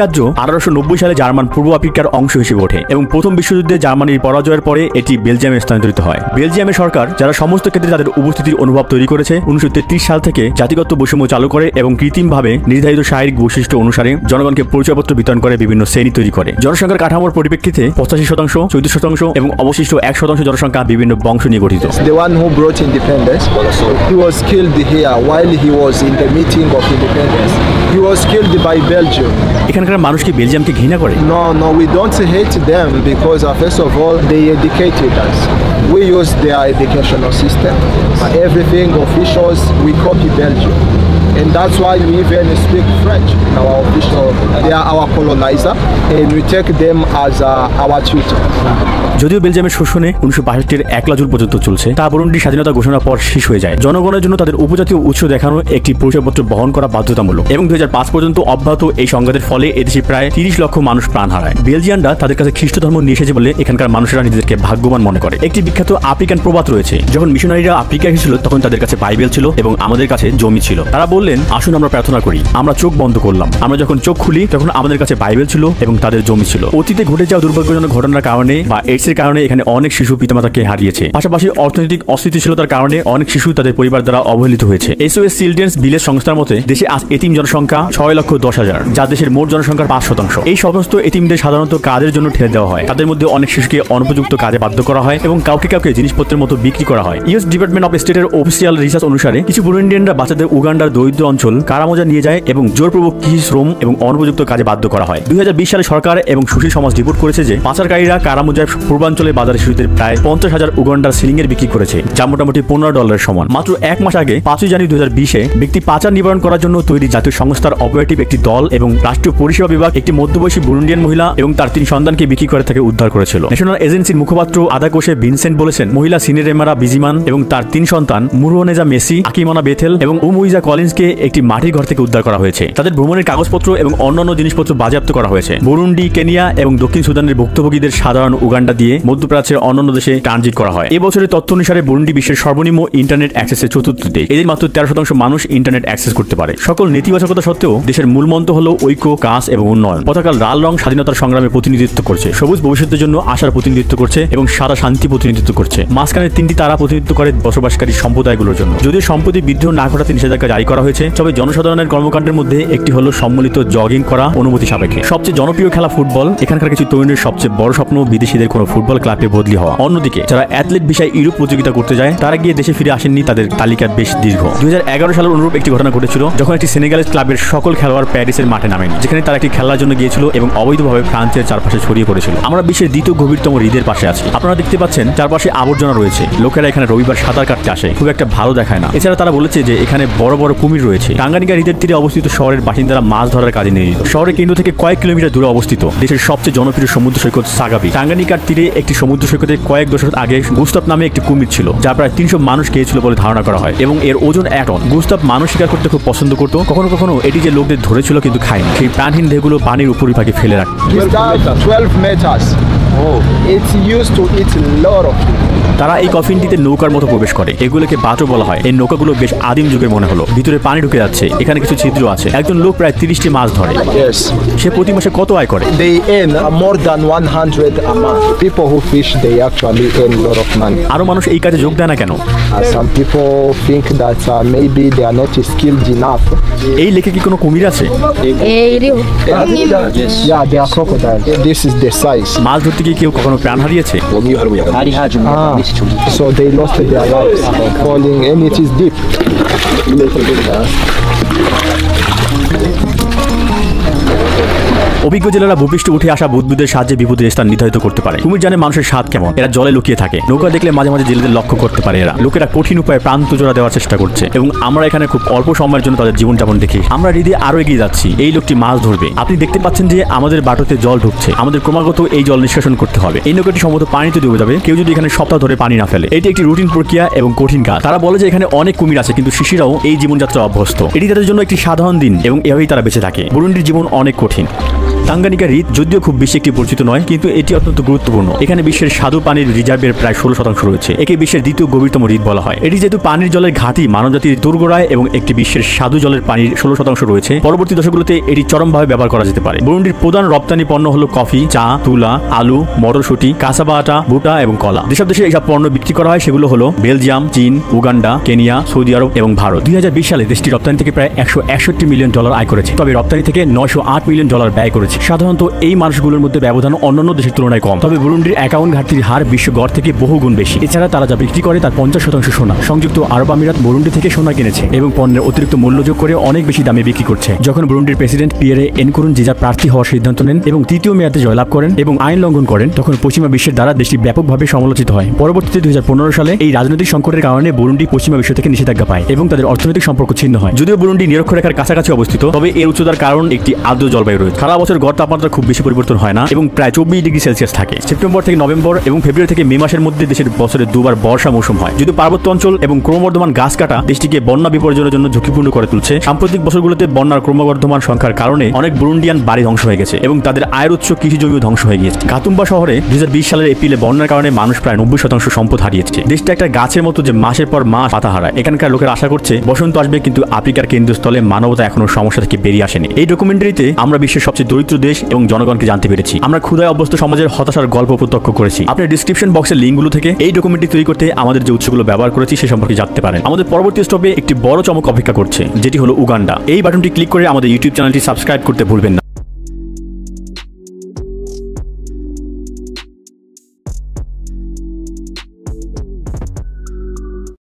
রাজ্য 1890 সালে জার্মান পূর্ব আফ্রিকার অংশ হিসেবে ওঠে এবং প্রথম বিশ্বযুদ্ধে জার্মানির পরাজয়ের পরে এটি বেলজিয়ামে স্থানান্তরিত হয়। বেলজিয়ামের সরকার যারা সমস্ত ক্ষেত্রে তাদের উপস্থিতির অনুভব তৈরি করেছে 1933 সাল থেকে জাতিগত বৈষম্য চালু করে এবং কৃত্রিমভাবে নির্ধারিত শারীরিক বৈশিষ্ট্য অনুসারে জনগণকে পরিচয়পত্র বিতরণ করে বিভিন্ন শ্রেণী তৈরি করে। জনসংখ্যার কাঠামোর পরিপ্রেক্ষিতে 85%, 14% এবং অবশিষ্ট 1% জনসংখ্যা বিভিন্ন বংশ নিয়ে গঠিত। The one who brought independence, he was killed here while he was in the meeting of independence. He was killed by Belgium. এখানকার মানুষ কি বেলজিয়ামকে ঘৃণা করে? No, we don't hate them because first of all they educated us. We use their educational system. Everything officials we copy Belgium. And that's why we even speak French in our official. They are our colonizer, and we take them as our tutor. যদিও বেলজিয়ামের শোষণে 1965 1 June পর্যন্ত চলছে, তা Burundi স্বাধীনতা ঘোষণার পর শেষ হয়ে যায়। জনগণের জন্য তাদের উপজাতীয় উৎস দেখানো একটি পরিচয়পত্র বহন করা বাধ্যতামূলক এবং 2005 পর্যন্ত অব্যাহত এই সংঘাতের ফলে এদেশে প্রায় 30 লক্ষ মানুষ প্রাণ হারায়। বেলজিয়ানরা তাদের কাছে খ্রিস্ট ধর্ম নিয়ে এসেছে বলে এখানকার মানুষেরা নিজেদেরকে ভাগ্যবান মনে করে। একটি বিখ্যাত আফ্রিকান প্রবাদ রয়েছে, যখন মিশনারিরা আফ্রিকা এসেছিল তখন তাদের কাছে বাইবেল ছিল এবং আমাদের কাছে জমি ছিল। তারা বললেন, আসুন আমরা প্রার্থনা করি। আমরা চোখ বন্ধ করলাম, আমরা যখন চোখ খুলি তখন আমাদের কাছে বাইবেল ছিল এবং তাদের জমি ছিল। অতীতে ঘটে যাওয়া দুর্ভাগ্যজনক ঘটনার কারণে বা এইডসের কারণে এখানে অনেক শিশু পিতামাতাকে হারিয়েছে। পাশাপাশি অর্থনৈতিক অস্থিতিশীলতার কারণে অনেক শিশু তাদের পরিবার দ্বারা অবহেলিত হয়েছে। SOS চিলড্রেন্স বিলের সংস্থার মতে দেশে আজ এতিম জনসংখ্যা 6,10,000, যা দেশের মোট জনসংখ্যার 5%। এই সমস্ত এতিমদের সাধারণত কাজের জন্য ঠেলে দেওয়া হয়। তাদের মধ্যে অনেক শিশুকে অনুপযুক্ত কাজে বাধ্য করা হয় এবং কাউকে কাউকে জিনিসপত্রের মতো বিক্রি করা হয়। US ডিপার্টমেন্ট অফ স্টেটের অফিসিয়াল রিসার্চ অনুসারে কিছু বুরুন্ডিয়ানরা বাচ্চাদের উগান্ডার দরিদ্র অঞ্চল কারামোজা নিয়ে যায় এবং জোরপূর্বক কৃষি শ্রম এবং অনুপযুক্ত কাজে বাধ্য করা হয়। 2020 সালে সরকার এবং সুশীল সমাজ রিপোর্ট করেছে যে পাচারকারীরা কারামোজার পূর্বাঞ্চলে বাজারে শিশুদের প্রায় 50,000 উগান্ডার সিলিং এর বিক্রি করেছে, যা মোটামুটি $15 সমান। মাত্র 1 মাস আগে 5 জানুয়ারি 2020-এ ব্যক্তি পাচার নিবারণ করার জন্য তৈরি জাতীয় সংস্থার অপারেটিভ একটি দল এবং রাষ্ট্রীয় পরিষেবা বিভাগ একটি মধ্যবয়সী বুরুন্ডিয়ান মহিলা এবং তার 3 সন্তানকে বিক্রি করে থেকে উদ্ধার করেছিল। ন্যাশনাল এজেন্সির মুখপাত্র আদাকোশে ভিনসেন্ট বলেছেন, মহিলা সিনেরেমারা বিজিমান এবং তার 3 সন্তান মুরুনেজা মেসি, আকিমানা বেথেল এবং উমুইজা কলিন্সকে একটি মাটির ঘর থেকে উদ্ধার করা হয়েছে। তাদের ভ্রমণের কাগজপত্র এবং অন্যান্য জিনিসপত্র বাজেয়াপ্ত করা হয়েছে। বুরুন্ডি, কেনিয়া এবং দক্ষিণ সুদানের ভুক্তভোগীদের সাধারণ উগান্ডা দিয়ে মধ্যপ্রাচ্যের অন্যান্য দেশে ট্রানজিট করা হয়। এবছরের তথ্য অনুসারে বুরুন্ডি বিশ্বের সর্বনিম্ন ইন্টারনেট অ্যাক্সেসের 4র্থ দেশ। এদের মাত্র 13% মানুষ ইন্টারনেট অ্যাক্সেস করতে পারে। সকল নেতিবাচকতা সত্ত্বেও দেশের মূল মন্ত্র হলো ঐক্য, কাজ এবং উন্নয়ন। পতাকার লাল রং স্বাধীনতার সংগ্রামে প্রতিনিধিত্ব করছে, সবুজ ভবিষ্যতের জন্য আশার প্রতিনিধিত্ব করছে এবং সাদা শান্তি প্রতিনিধিত্ব করছে। মাঝখানে 3টি তারা প্রতিনিধিত্ব করে বসবাসকারী সম্প্রদায়গুলোর জন্য। যদিও সম্প্রতি বিদ্রোহ না ঘটাতে নিষেধাজ্ঞা জারি করা হয়েছে, তবে জনসাধারণের কর্মকাণ্ডের মধ্যে একটি হলো সম্মিলিত জগিং করা অনুমতি সাপেক্ষে। সবচেয়ে জনপ্রিয় খেলা ফুটবল। এখানকার কিছু তরুণের সবচেয়ে বড় স্বপ্ন বিদেশিদের কোনো ফুটবল ক্লাবে বদলি হওয়া। অন্যদিকে যারা অ্যাথলেট বিষয়ে ইউরোপ প্রতিযোগিতা করতে যায় তারা গিয়ে দেশে ফিরে আসেননি, তাদের তালিকা বেশ দীর্ঘ। 2011 সালের অনুরূপ একটি ঘটনা ঘটেছিল যখন একটি সেনেগালের ক্লাবের সকল খেলোয়াড় প্যারিসের মাঠে নামেন, যেখানে তারা একটি খেলার জন্য গিয়েছিল এবং অবৈধভাবে ফ্রান্সের চারপাশে ছড়িয়ে পড়েছিল। আমরা বিশ্বের দ্বিতীয় গভীরতম হ্রদের পাশে আছি। আপনারা দেখতে পাচ্ছেন চারপাশে আবর্জনা রয়েছে। লোকেরা এখানে রবিবার সাঁতার কাটতে আসে, খুব একটা ভালো দেখায় না। এছাড়া তারা বলেছে যে এখানে বড় বড় কুমির রয়েছে। টাঙ্গানিকা হ্রদের তীরে অবস্থিত শহরের বাসিন্দারা মাছ ধরার কাজে নিয়োজিত। শহরের কেন্দ্র থেকে কয়েক কিলোমিটার দূরে অবস্থিত দেশের সবচেয়ে জনপ্রিয় সমুদ্র সৈকত সাগাবি। টাঙ্গানিকার তীরে একটি সমুদ্র সৈকতে কয়েক দশক আগে গুস্তাভ নামে একটি কুমির ছিল, যা প্রায় 300 মানুষ খেয়েছিল বলে ধারণা করা হয় এবং এর ওজন 1 টন। গুস্তাভ মানুষ শিকার করতে খুব পছন্দ করত। কখনো কখনো এটি যে লোকদের ধরেছিল কিন্তু খায়নি, সেই প্রাণহীন দেহগুলো পানির উপরিভাগে ফেলে রাখত। 12 meters. It's used to eat a lot of food. তারা এই কফিনটিতে নৌকার মতো প্রবেশ করে, এগুলোকে বাটো বলা হয়। এই নৌকাগুলো বেশ আদিম যুগের মনে হলো। ভিতরে পানি ঢুকে যাচ্ছে, এখানে কিছু ছিদ্র আছে। একজন লোক প্রায় 30টি মাছ ধরে। সে প্রতি মাসে কত আয় করে? They earn more than 100 a month. People who fish they actually earn a lot of money. আরো মানুষ এই কাজে যোগ দেয় না কেন? Some people think that maybe they are not skilled enough. এই লেকে কি কোনো কুমির আছে? Yeah, they are crocodiles. This is the size. মাছ ধরতে গিয়ে কেউ কখনো প্রাণ হারিয়েছে? So they lost their lives falling and it is deep. অভিজ্ঞ জেলেরা ভূপৃষ্ঠে উঠে আসা বুদবুদের সাহায্যে বিপদের স্থান নির্ধারিত করতে পারে। কুমির জানে মানুষের স্বাদ কেমন, এরা জলে লুকিয়ে থাকে। নৌকা দেখলে মাঝে মাঝে জেলেদের লক্ষ্য করতে পারে এরা। লোকেরা কঠিন উপায়ে প্রান্ত জোড়া দেওয়ার চেষ্টা করছে এবং আমরা এখানে খুব অল্প সময়ের জন্য তাদের জীবনযাপন দেখি। আমরা হৃদে আরো এগিয়ে যাচ্ছি। এই লোকটি মাছ ধরবে। আপনি দেখতে পাচ্ছেন যে আমাদের বাটোতে জল ঢুকছে। আমাদের ক্রমাগত এই জল নিষ্কাশন করতে হবে। এই নৌকাটি সম্ভবত পানিতে ডুবে যাবে কেউ যদি এখানে সপ্তাহ ধরে পানি না ফেলে। এটি একটি রুটিন প্রক্রিয়া এবং কঠিন কাজ। তারা বলে যে এখানে অনেক কুমির আছে, কিন্তু শিশিরাও এই জীবনযাত্রা অভ্যস্ত। এটি তাদের জন্য একটি সাধারণ দিন এবং এভাবেই তারা বেঁচে থাকে। বুরুন্ডির জীবন অনেক কঠিন। তাঙ্গানিকা হ্রদ যদিও খুব বেশি একটি পরিচিত নয়, কিন্তু এটি অত্যন্ত গুরুত্বপূর্ণ। এখানে বিশ্বের স্বাদু পানির রিজার্ভের প্রায় 16% রয়েছে। একে বিশ্বের দ্বিতীয় গভীরতম হ্রদ বলা হয়। এটি যেহেতু পানির জলের ঘাঁটি মানবজাতির দুর্গড়ায় এবং একটি বিশ্বের স্বাদু জলের পানির 16% রয়েছে, পরবর্তী দশকগুলোতে এটি চরমভাবে ব্যবহার করা যেতে পারে। বুরুন্ডির প্রধান রপ্তানি পণ্য হলো কফি, চা, তুলা, আলু, মটরশুঁটি, কাসাবা আটা, ভুট্টা এবং কলা। যেসব দেশে এইসব পণ্য বিক্রি করা হয় সেগুলো হলো বেলজিয়াম, চীন, উগান্ডা, কেনিয়া, সৌদি আরব এবং ভারত। 2020 সালে দেশটি রপ্তানি থেকে প্রায় $161 মিলিয়ন আয় করেছে, তবে রপ্তানি থেকে $908 মিলিয়ন ব্যয় করেছে। সাধারণত এই মানুষগুলোর মধ্যে ব্যবধান অন্যান্য দেশের তুলনায় কম, তবে বুরুন্ডির অ্যাকাউন্ট ঘাটতির হার বিশ্ব গড় থেকে বহু গুণ বেশি। এছাড়া তারা যা বিক্রি করে তার 50% সোনা। সংযুক্ত আরব আমিরাত বুরুন্ডি থেকে সোনা কিনেছে এবং পণ্যের অতিরিক্ত মূল্য যোগ করে অনেক বেশি দামে বিক্রি করছে। যখন বুরুন্ডির প্রেসিডেন্ট পিয়েরে এনকুরুনজিজা প্রার্থী হওয়ার সিদ্ধান্ত নেন এবং তৃতীয় মেয়াদে জয়লাভ করেন এবং আইন লঙ্ঘন করেন, তখন পশ্চিমা বিশ্বের দ্বারা দেশটি ব্যাপকভাবে সমালোচিত হয়। পরবর্তীতে 2015 সালে এই রাজনৈতিক সংকটের কারণে বুরুন্ডি পশ্চিমা বিশ্ব থেকে নিষেধাজ্ঞা পায় এবং তাদের অর্থনৈতিক সম্পর্ক ছিন্ন হয়। যদিও বুরুন্ডি নিরক্ষরেখার কাছাকাছি অবস্থিত, তবে এর উচ্চতার কারণ একটি আর্দ্র জলবায়ু রয়েছে। সারা বছর গড় তাপমাত্রা খুব বেশি পরিবর্তন হয় না এবং প্রায় 24 ডিগ্রি সেলসিয়াস থাকে। সেপ্টেম্বর থেকে নভেম্বর এবং ফেব্রুয়ারি থেকে মে মাসের মধ্যে দেশের বছরে দুবার বর্ষা মৌসুম হয়। যদিও পার্বত্য অঞ্চল এবং ক্রমবর্ধমান গাছ কাটা দেশটিকে বন্যা বিপর্যয়ের জন্য ঝুঁকিপূর্ণ করে তুলছে। সাম্প্রতিক বছরগুলোতে বন্যার ক্রমবর্ধমান সংখ্যার কারণে অনেক বুরুন্ডিয়ান বাড়ি ধ্বংস হয়ে গেছে এবং তাদের আয়ের উৎস কৃষি জমিও ধ্বংস হয়ে গিয়েছে। গাতুম্বা শহরে 2020 সালের এপ্রিলে বন্যার কারণে মানুষ প্রায় 90% সম্পদ হারিয়েছে। দেশটা একটা গাছের মতো যে মাসের পর মাস পাতা হারায়। এখানকার লোকের আশা করছে বসন্ত আসবে, কিন্তু আফ্রিকার কেন্দ্রস্থলে মানবতা এখনো সমস্যা থেকে বেরিয়ে আসেনি। এই ডকুমেন্টারিতে আমরা বিশ্বের সবচেয়ে দরিদ্র দেশ এবং জনগণকে জানতে পেরেছি। আমরা ক্ষুধায় অভ্যস্ত সমাজের হতাশার গল্প প্রত্যক্ষ করেছি। আপনি ডিসক্রিপশন বক্সের লিঙ্কগুলো থেকে এই ডকুমেন্টারি তৈরি করতে আমাদের যে উৎসগুলো ব্যবহার করেছি সে সম্পর্কে জানতে পারেন। আমাদের পরবর্তী স্টপে একটি বড় চমক অপেক্ষা করছে, যেটি হলো উগান্ডা। এই বাটনটি ক্লিক করে আমাদের ইউটিউব চ্যানেলটি সাবস্ক্রাইব করতে ভুলবেন না।